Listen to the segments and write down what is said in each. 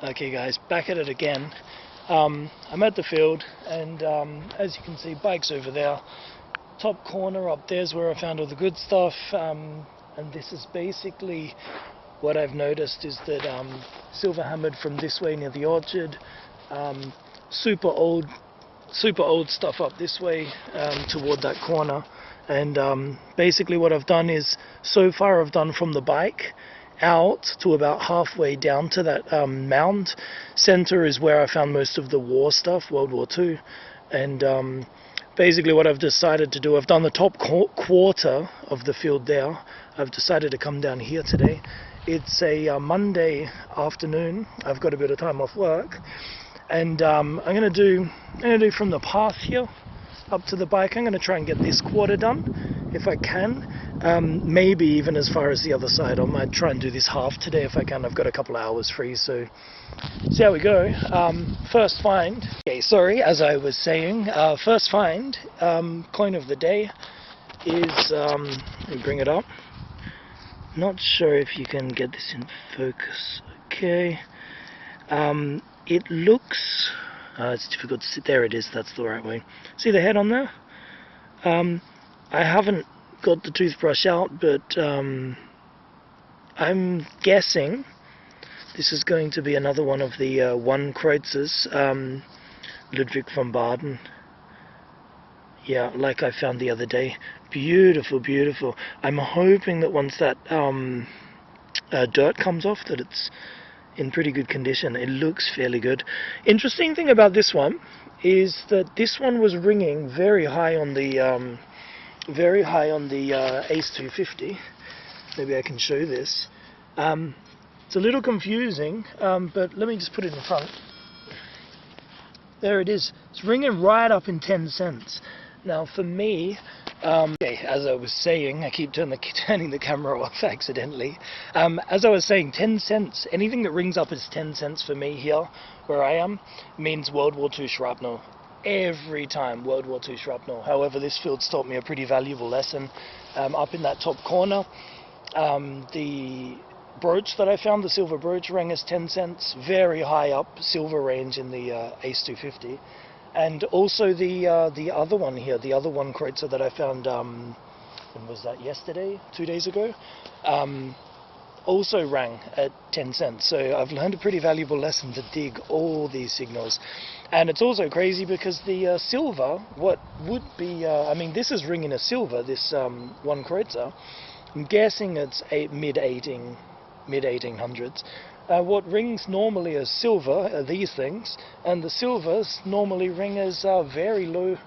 Okay guys, back at it again. I'm at the field and as you can see, bike's over there. Top corner up there's where I found all the good stuff, and this is basically what I've noticed is that silver hammered from this way near the orchard, super old stuff up this way toward that corner. And basically what I've done is, so far I've done from the bike out to about halfway down to that mound. Center is where I found most of the war stuff, World War II. And basically what I've decided to do, I've done the top quarter of the field there. I've decided to come down here today. It's a Monday afternoon. I've got a bit of time off work, and I'm gonna do from the path here up to the bike. I'm gonna try and get this quarter done if I can. Maybe even as far as the other side. I might try and do this half today if I can. I've got a couple of hours free, so see how we go. First find. Okay, sorry, as I was saying, first find, coin of the day is, let me bring it up. Not sure if you can get this in focus. Okay. It looks, it's difficult to see. There it is, that's the right way. See the head on there? I haven't got the toothbrush out, but I'm guessing this is going to be another one of the one Kreutzers, Ludwig von Baden. Yeah, like I found the other day. Beautiful, beautiful. I'm hoping that once that dirt comes off, that it's in pretty good condition. It looks fairly good. Interesting thing about this one is that this one was ringing very high on the Ace 250. Maybe I can show this. It's a little confusing, but let me just put it in front. There it is. It's ringing right up in 10 cents. Now for me, okay, as I was saying, I keep turning the camera off accidentally. As I was saying, 10 cents, anything that rings up as 10 cents for me here, where I am, means World War II shrapnel. Every time World War II shrapnel. However, this field's taught me a pretty valuable lesson. Up in that top corner, the brooch that I found, the silver brooch, rang as 10 cents, very high up silver range in the Ace 250. And also the other one here, the other one Kreutzer that I found, when was that, yesterday, 2 days ago, also rang at 10 cents. So I've learned a pretty valuable lesson to dig all these signals. And it's also crazy because the silver, what would be, I mean, this is ringing a silver, this one Kreutzer. I'm guessing it's mid-1800s. What rings normally as silver are these things, and the silvers normally ring as very low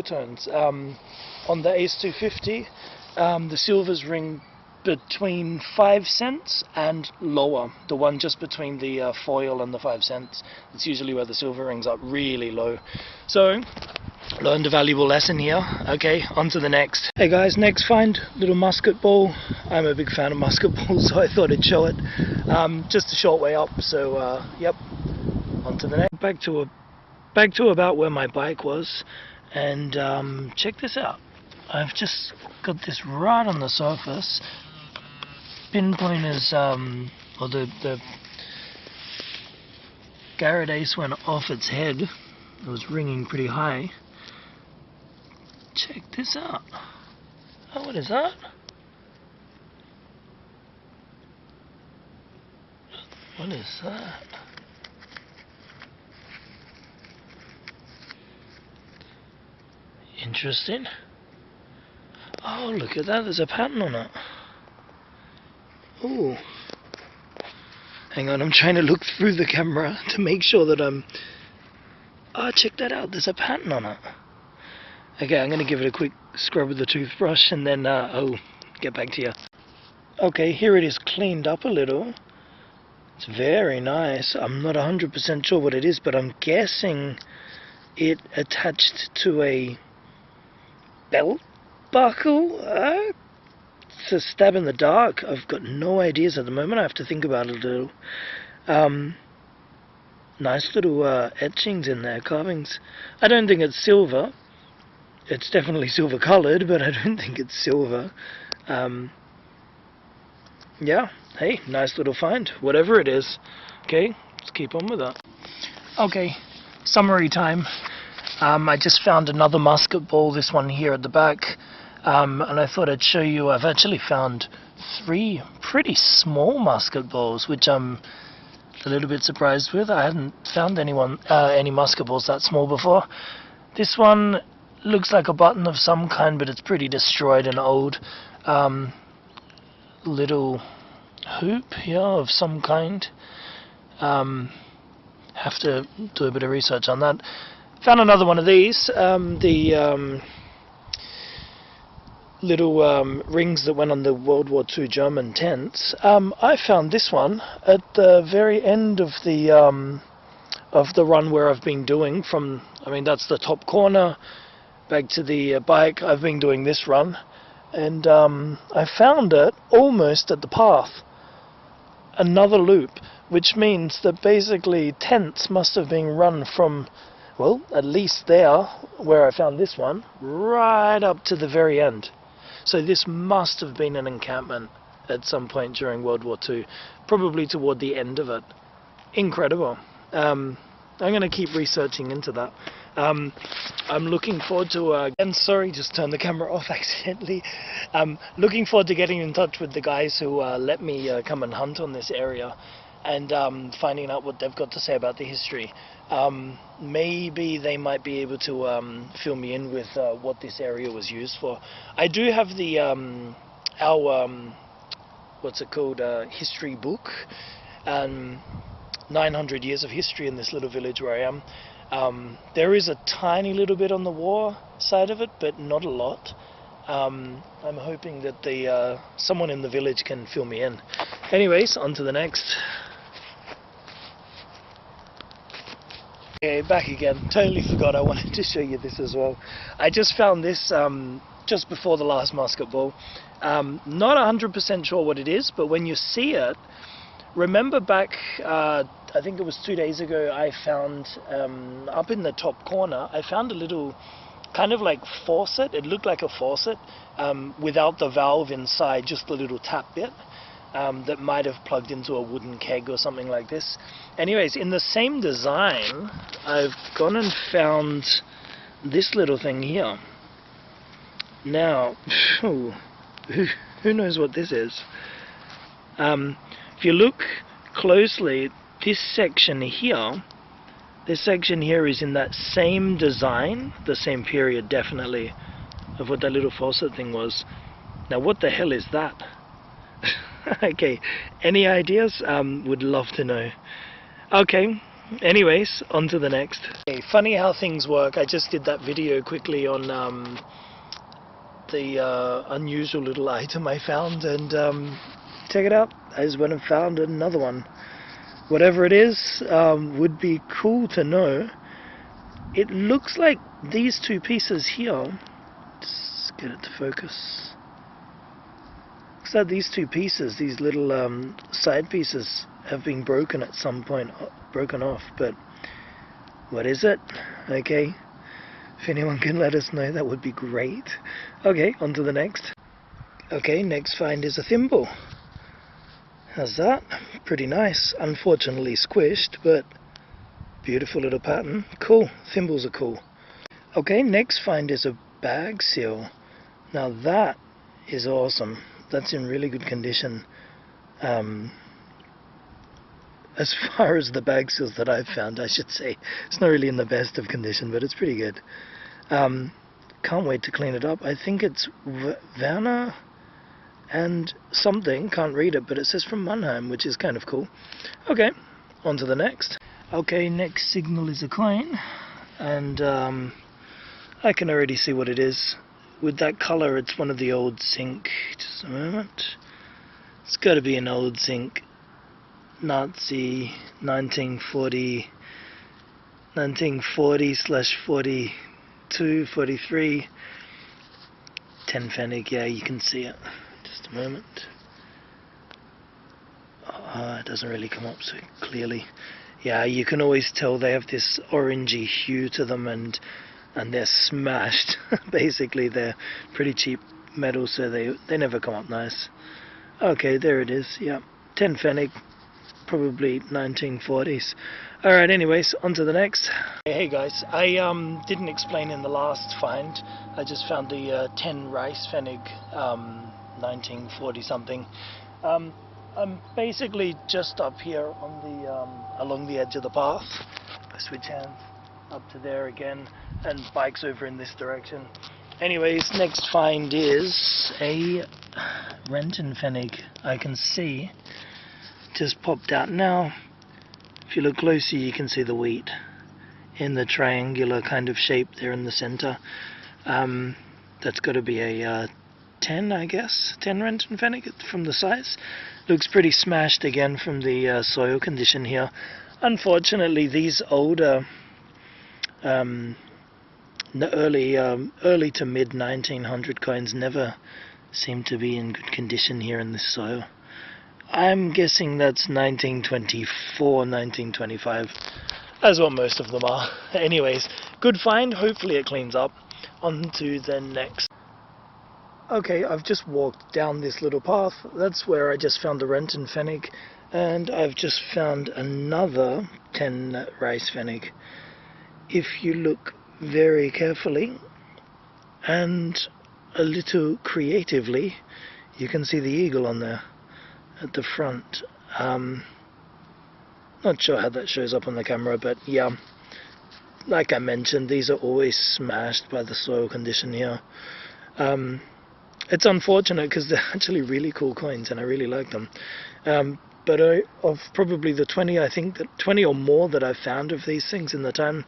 tones. On the Ace 250, the silvers ring between 5 cents and lower, the one just between the foil and the 5 cents. It's usually where the silver rings up really low. So learned a valuable lesson here. Okay, on to the next. Hey guys, next find, little musket ball. I'm a big fan of musket balls, so I thought I'd show it. Just a short way up, so yep, on to the next. Back to about where my bike was, and check this out. I've just got this right on the surface. Pinpointers, or the Garrett Ace went off its head. It was ringing pretty high. Check this out. Oh, what is that? What is that? Interesting. Oh, look at that. There's a pattern on it. Ooh. Hang on, I'm trying to look through the camera to make sure that I'm... Oh, check that out. There's a pattern on it. Okay, I'm going to give it a quick scrub with the toothbrush and then I'll get back to you. Okay, here it is cleaned up a little. It's very nice. I'm not 100% sure what it is, but I'm guessing it attached to a belt buckle. It's a stab in the dark. I've got no ideas at the moment. I have to think about it a little. Nice little etchings in there, carvings. I don't think it's silver. It's definitely silver colored, but I don't think it's silver. Yeah, hey, nice little find, whatever it is. Okay, let's keep on with it. Okay, summary time. I just found another musket ball, this one here at the back, and I thought I'd show you. I've actually found 3 pretty small musket balls, which I'm a little bit surprised with. I hadn't found any musket balls that small before. This one looks like a button of some kind, but it's pretty destroyed and old. Little hoop here of some kind. Have to do a bit of research on that. Found another one of these, the little rings that went on the World War II German tents. I found this one at the very end of the run where I've been doing from, I mean, that's the top corner back to the bike. I've been doing this run, and I found it almost at the path. Another loop, which means that basically tents must have been run from, well, at least there where I found this one, right up to the very end. So this must have been an encampment at some point during World War II, probably toward the end of it. Incredible. I'm going to keep researching into that. I'm looking forward to, and sorry, just turned the camera off accidentally. Looking forward to getting in touch with the guys who let me come and hunt on this area, and finding out what they've got to say about the history. Maybe they might be able to fill me in with what this area was used for. I do have the our what's it called, history book, 900 years of history in this little village where I am. There is a tiny little bit on the war side of it, but not a lot. I'm hoping that someone in the village can fill me in. Anyways, on to the next. Okay, back again. Totally forgot I wanted to show you this as well. I just found this just before the last musket ball. Not 100% sure what it is, but when you see it, remember back, I think it was 2 days ago, I found up in the top corner, I found a little kind of like faucet. It looked like a faucet without the valve inside, just the little tap bit. That might have plugged into a wooden keg or something like this. Anyways, in the same design, I've gone and found this little thing here. Now, who knows what this is? If you look closely, this section here is in that same design, the same period definitely, of what that little faucet thing was. Now, what the hell is that? Okay, any ideas? Would love to know. Okay, anyways, on to the next. Okay, funny how things work. I just did that video quickly on the unusual little item I found, and check it out. I just went and found another one. Whatever it is, would be cool to know. It looks like these 2 pieces here, just get it to focus. Looks like these 2 pieces, these little side pieces, have been broken at some point, broken off, but what is it? Okay, if anyone can let us know, that would be great. Okay, on to the next. Okay, next find is a thimble. How's that? Pretty nice. Unfortunately squished, but beautiful little pattern. Cool. Thimbles are cool. Okay, next find is a bag seal. Now that is awesome. That's in really good condition. As far as the bag seals that I've found, I should say. It's not really in the best of condition, but it's pretty good. Can't wait to clean it up. I think it's Werner and something, can't read it, but it says from Mannheim, which is kind of cool. Okay, on to the next. Okay, next signal is a coin, and I can already see what it is. With that color, it's one of the old zinc. Just a moment. It's got to be an old zinc Nazi 1940 /42, 43 10 Pfennig. Yeah, you can see it. Just a moment. It doesn't really come up so clearly. Yeah, you can always tell they have this orangey hue to them, and they're smashed. Basically, they're pretty cheap metal, so they never come up nice. Okay, there it is. Yeah, 10 Pfennig. probably 1940s. Alright, anyways, on to the next. Hey guys, I didn't explain in the last find. I just found the 10 rice fennec, 1940 something. I'm basically just up here on the along the edge of the path. I switch hands up to there again, and bike's over in this direction. Anyways, next find is a Renton fennec. I can see just popped out now. If you look closer, you can see the wheat in the triangular kind of shape there in the center. That's got to be a 10, I guess, 10 Renton fennec from the size. Looks pretty smashed again from the soil condition here. Unfortunately, these older early to mid 1900 coins never seem to be in good condition here in this soil. I'm guessing that's 1924, 1925. That's what most of them are. Anyways, good find. Hopefully it cleans up. On to the next. Okay, I've just walked down this little path. That's where I just found the Renton fennec, and I've just found another 10 rice fennec. If you look very carefully and a little creatively, you can see the eagle on there at the front. Not sure how that shows up on the camera, but yeah, like I mentioned, these are always smashed by the soil condition here. It's unfortunate because they're actually really cool coins and I really like them. But of probably the 20, I think that 20 or more that I've found of these things in the time,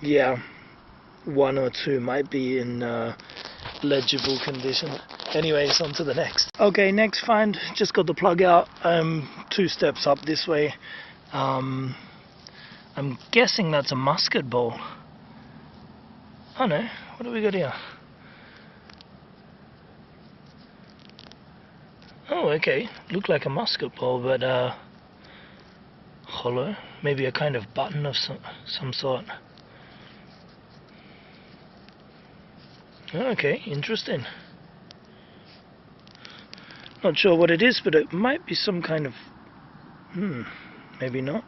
yeah, one or two might be in legible condition. Anyways, on to the next. Okay, next find, just got the plug out. 2 steps up this way. I'm guessing that's a musket ball. Oh no, what do we got here? Oh, okay, looked like a musket ball, but hollow. Maybe a kind of button of some sort. Okay, interesting. Not sure what it is, but it might be some kind of... maybe not.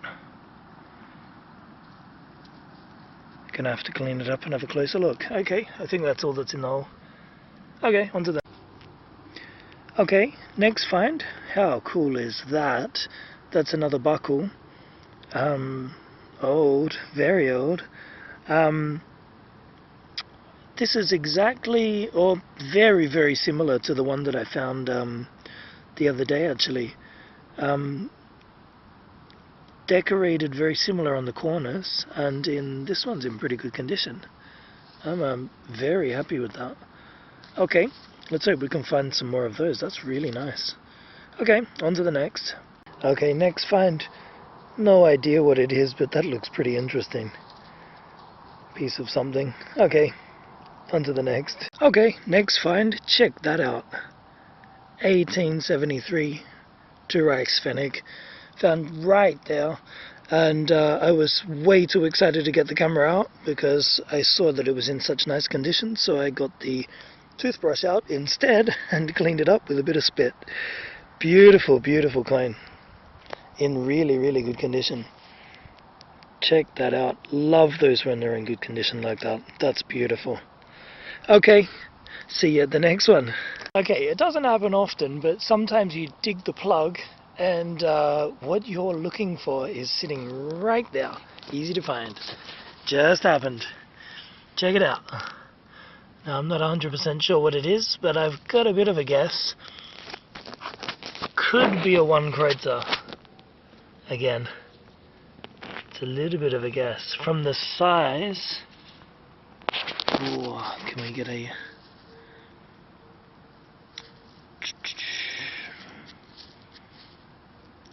Gonna have to clean it up and have a closer look. Okay, I think that's all that's in the hole. Okay, on to that. Okay, next find. How cool is that? That's another buckle. Old, very old. This is exactly, or very, very similar to the one that I found the other day, actually. Decorated very similar on the corners, and this one's in pretty good condition. I'm very happy with that. Okay, let's hope we can find some more of those. That's really nice. Okay, on to the next. Okay, next find. No idea what it is, but that looks pretty interesting. Piece of something. Okay, on to the next. Okay, next find. Check that out. 1873 2 rice fennec. Found right there, and I was way too excited to get the camera out because I saw that it was in such nice condition, so I got the toothbrush out instead and cleaned it up with a bit of spit. Beautiful, beautiful coin. In really, really good condition. Check that out. Love those when they're in good condition like that. That's beautiful. Okay, see you at the next one. Okay, it doesn't happen often, but sometimes you dig the plug and what you're looking for is sitting right there. Easy to find. Just happened. Check it out. Now, I'm not 100% sure what it is, but I've got a bit of a guess. Could be a 1 Kreutzer. Again, it's a little bit of a guess. From the size... Ooh, can we get a...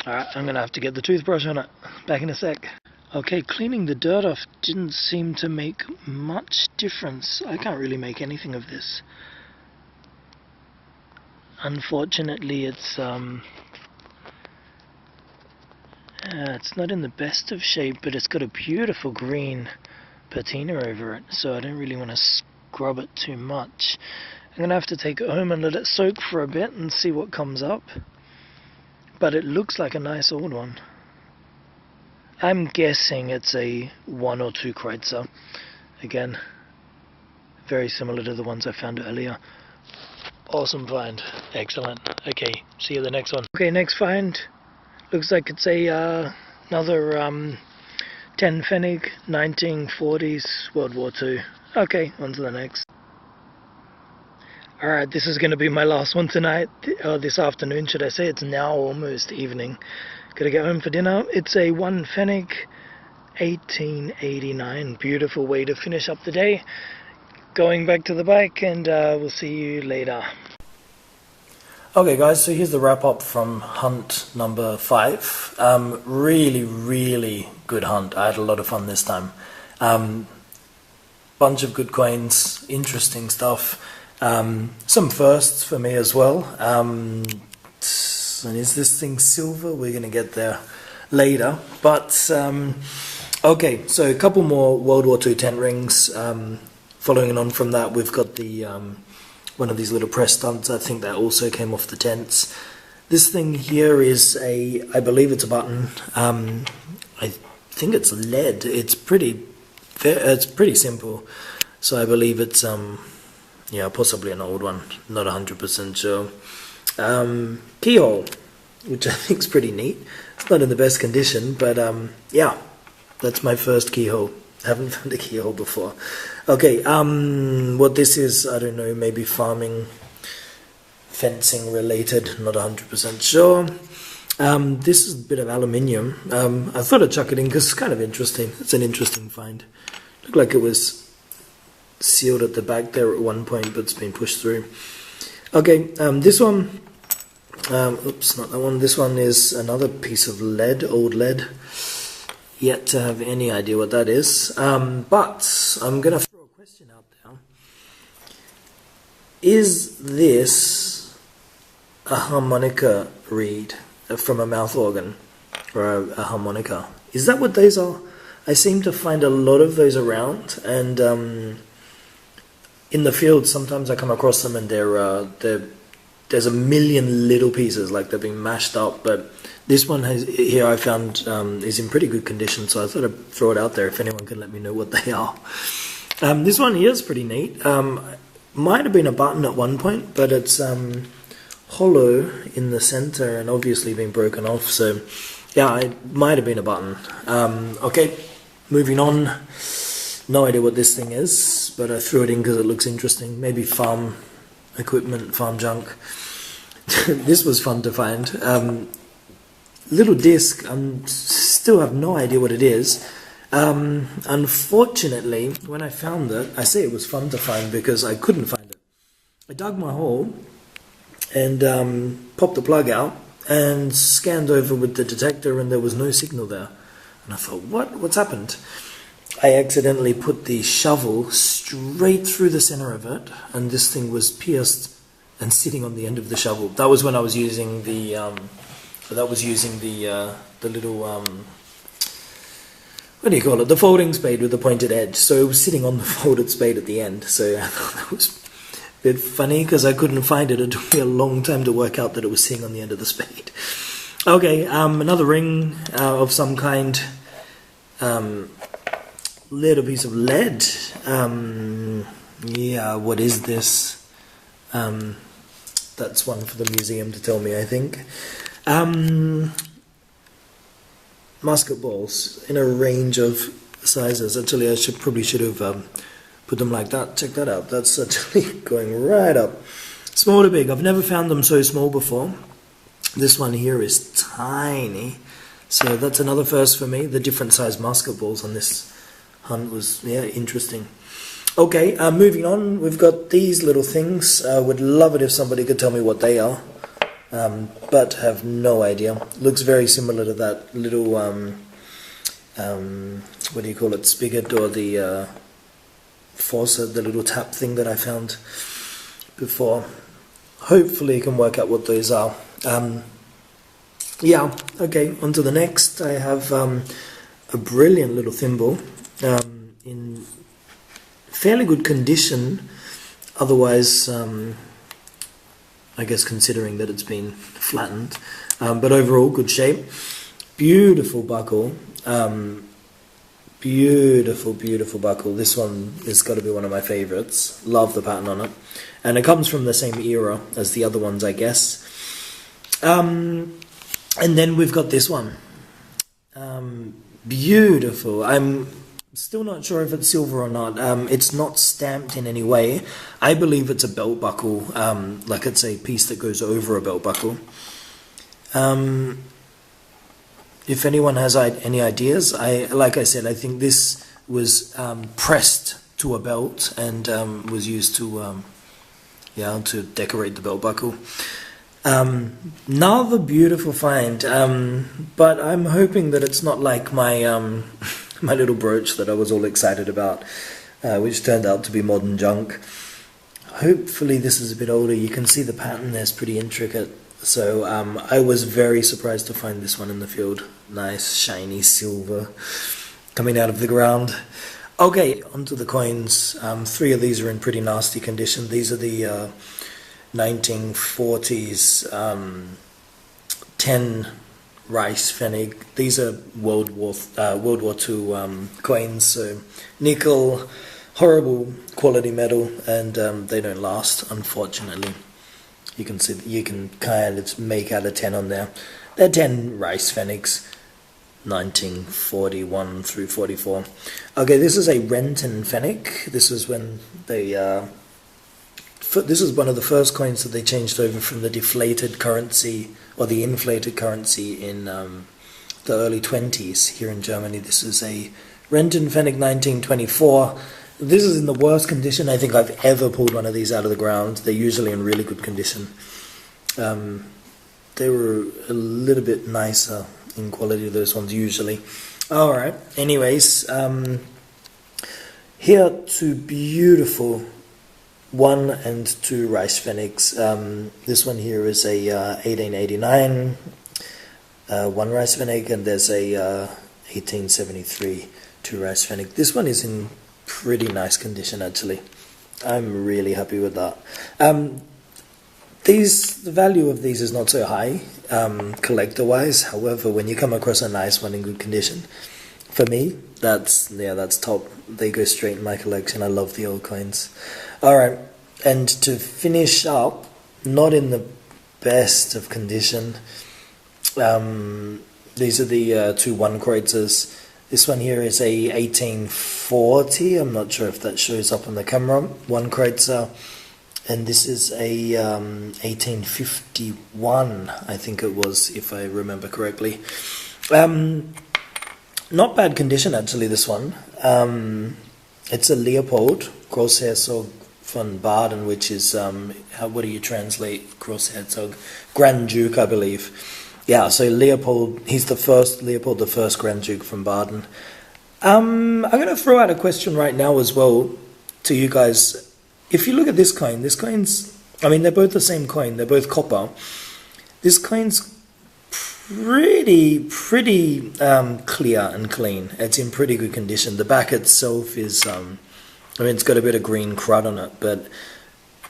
Alright, I'm going to have to get the toothbrush on it. Back in a sec. Okay, cleaning the dirt off didn't seem to make much difference. I can't really make anything of this. Unfortunately, it's not in the best of shape, but it's got a beautiful green patina over it, so I don't really want to scrub it too much. I'm going to have to take it home and let it soak for a bit and see what comes up. but it looks like a nice old one. I'm guessing it's a 1 or 2 Kreutzer. Again, very similar to the ones I found earlier. Awesome find. Excellent. Okay, see you at the next one. Okay, next find. Looks like it's a another 10 Pfennig, 1940s, World War II. Okay, on to the next. Alright, this is going to be my last one tonight, or this afternoon should I say. It's now almost evening. Gotta get home for dinner. It's a 1 Pfennig 1889. Beautiful way to finish up the day. Going back to the bike, and we'll see you later. Okay guys, so here's the wrap up from hunt number 5. Really good hunt. I had a lot of fun this time. Bunch of good coins, interesting stuff. Some firsts for me as well. And is this thing silver? We're going to get there later. But okay, so a couple more World War II tent rings. Following on from that, we've got the one of these little press stunts. I think that also came off the tents. This thing here is I believe it's a button. I think it's lead. It's pretty simple. So I believe it's yeah, possibly an old one. Not 100% sure. Keyhole, which I think is pretty neat. It's not in the best condition, but yeah, that's my first keyhole. Haven't found a keyhole before. Okay, what this is, I don't know, maybe farming, fencing related, not 100% sure. This is a bit of aluminium. I thought I'd chuck it in because it's kind of interesting. It's an interesting find. Looked like it was sealed at the back there at one point, but it's been pushed through. Okay, this one, oops, not that one. This one is another piece of lead, old lead. Yet to have any idea what that is. But I'm going to throw a question out there. Is this a harmonica reed from a mouth organ or a harmonica? Is that what those are? I seem to find a lot of those around, and in the field sometimes I come across them and there's a million little pieces, like they're being mashed up, but this one here I found is in pretty good condition, so I thought I'd throw it out there if anyone can let me know what they are. This one here is pretty neat. Might have been a button at one point, but it's hollow in the center and obviously been broken off, so yeah, it might have been a button. Okay, moving on. No idea what this thing is, but I threw it in because it looks interesting. Maybe farm equipment, farm junk. This was fun to find. Little disc, I still have no idea what it is. Unfortunately, when I found it, I say it was fun to find because I couldn't find it. I dug my hole and popped the plug out and scanned over with the detector, and there was no signal there. And I thought, what's happened? I accidentally put the shovel straight through the center of it, and this thing was pierced and sitting on the end of the shovel. That was when I was using the little what do you call it? The folding spade with the pointed edge. So it was sitting on the folded spade at the end. So I thought that was a bit funny because I couldn't find it. It took me a long time to work out that it was sitting on the end of the spade. Okay, another ring of some kind. Little piece of lead. Yeah, what is this? That's one for the museum to tell me, I think. Musket balls in a range of sizes. Actually, I probably should have put them like that. Check that out. That's actually going right up. Small to big. I've never found them so small before. This one here is tiny. So that's another first for me. The different size musket balls on this hunt was, yeah, interesting. Okay, moving on. We've got these little things. I would love it if somebody could tell me what they are. But have no idea. Looks very similar to that little, what do you call it, spigot, or the faucet, the little tap thing that I found before. Hopefully you can work out what those are. Yeah, okay, on to the next. I have a brilliant little thimble in fairly good condition. Otherwise, I I guess considering that it's been flattened. But overall, good shape. Beautiful buckle. Beautiful buckle. This one has got to be one of my favorites. Love the pattern on it. And it comes from the same era as the other ones, I guess. And then we've got this one. Beautiful. I'm still not sure if it's silver or not. It's not stamped in any way. I believe it's a belt buckle. Like it's a piece that goes over a belt buckle. If anyone has any ideas, like I said, I think this was pressed to a belt and was used to to decorate the belt buckle. Another beautiful find, but I'm hoping that it's not like my my little brooch that I was all excited about, which turned out to be modern junk. Hopefully this is a bit older. You can see the pattern there's pretty intricate. So I was very surprised to find this one in the field. Nice shiny silver coming out of the ground. Okay, onto the coins. 3 of these are in pretty nasty condition. These are the 1940s 10 rice pfennig. These are World War II coins. So nickel, horrible quality metal, and they don't last, unfortunately. You can see that you can kind of make out a 10 on there. They're 10 rice pfennigs, 1941 through 44. Okay, this is a Renton pfennig. This is when they this is one of the first coins that they changed over from the deflated currency or the inflated currency in the early 20s here in Germany. This is a Renton pfennig 1924. This is in the worst condition I think I've ever pulled one of these out of the ground. They're usually in really good condition. They were a little bit nicer in quality of those ones usually. Alright, anyways, here 2 beautiful 1 and 2 rice pfennigs. This one here is a 1889 1 rice pfennig, and there's a 1873 2 rice pfennig. This one is in pretty nice condition actually. I'm really happy with that. The value of these is not so high collector wise. However, when you come across a nice one in good condition, for me that's top. They go straight in my collection. I love the old coins. Alright, and to finish up, not in the best of condition, these are the 2 1 kreuzers. This one here is a 1840. I'm not sure if that shows up on the camera. 1 kreuzer. And this is a 1851, I think it was, if I remember correctly. Not bad condition actually, this one. It's a Leopold, Großherzog von Baden, which is, what do you translate Großherzog? Grand Duke, I believe. Yeah, so Leopold, he's the first, Leopold the First Grand Duke from Baden. I'm going to throw out a question right now as well to you guys. If you look at this coin's, I mean, they're both the same coin, they're both copper. This coin's pretty clear and clean. It's in pretty good condition. The back itself is, I mean, it's got a bit of green crud on it, but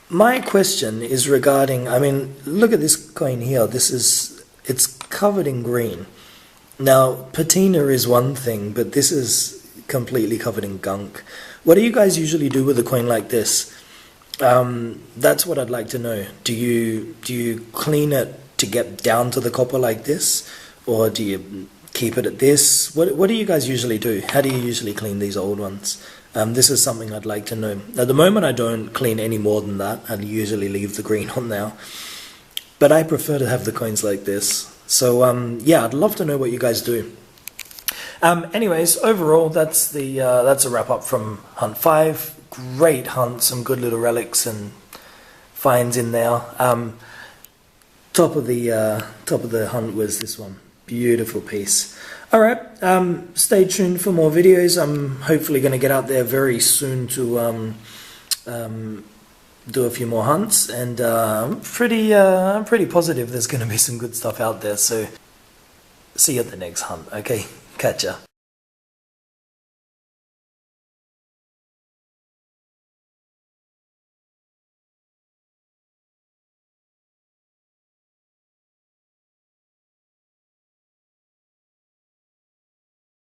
my question is regarding, I mean, look at this coin here. It's covered in green. Now, patina is one thing, but this is completely covered in gunk. What do you guys usually do with a coin like this? That's what I'd like to know. Do you clean it to get down to the copper like this, or do you keep it at this? What do you guys usually do? How do you usually clean these old ones? This is something I'd like to know. At the moment, I don't clean any more than that. I usually leave the green on now. But I prefer to have the coins like this. So, yeah, I'd love to know what you guys do. Anyways, overall, that's a wrap-up from Hunt 5. Great hunt, some good little relics and finds in there. Top of the hunt was this one. Beautiful piece. Alright, stay tuned for more videos. I'm hopefully going to get out there very soon to do a few more hunts, and I'm pretty positive there's going to be some good stuff out there. So see you at the next hunt. Okay, catch ya.